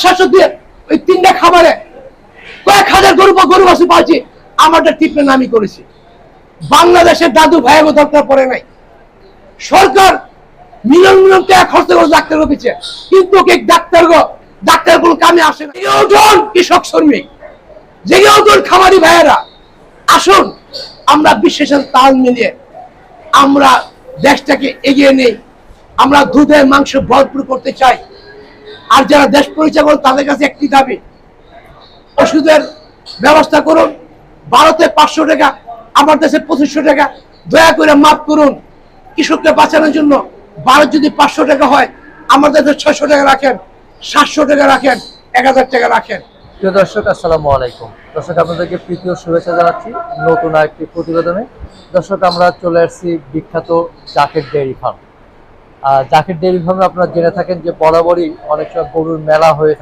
700 দিয়ে ওই 3টা খাবারে কয়েক হাজার গরু বাছুর পাচ্ছি, আমাদের ট্রিটমেন্ট আমি করেছি। বাংলাদেশের দাদু ভাইয়ের দরকার পড়ে নাই। সরকার মিলিয়ন মিলিয়ন টাকা খরচ করে ডাক্তার পিছিয়ে, কিন্তু ডাক্তারগুলো কামে আসে না। কৃষক শ্রমিক, জেগে ওঠুন খামারি ভাইয়েরা, আসুন আমরা বিশ্বের সাথে তাল মিলিয়ে আমরা দেশটাকে এগিয়ে নেই। আমরা দুধের মাংস ভরপুর করতে চাই। আর যারা দেশ পরিচালনা করেন তাদের কাছে একটি দাবি, ওষুধের ব্যবস্থা করুন। ভারতে 500 টাকা, আমার দেশে 2500 টাকা, দয়া করে মাফ করুন। কৃষককে বাঁচানোর জন্য ভারত যদি 500 টাকা হয়, আমার দেশে 600 টাকা রাখেন, 700 টাকা রাখেন, 1000 টাকা রাখেন। প্রিয় দর্শক, আসসালামু আলাইকুম। দর্শক, আপনাদেরকে প্রীতি ও শুভেচ্ছা জানাচ্ছি নতুন আরেকটি প্রতিবেদনে। দর্শক, আমরা চলে আসছি বিখ্যাত Zaker dairy farm. Zaker dairy ফার্মে আপনারা জেনে থাকেন যে বরাবরই অনেক সময় গরুর মেলা হয়ে থাকে।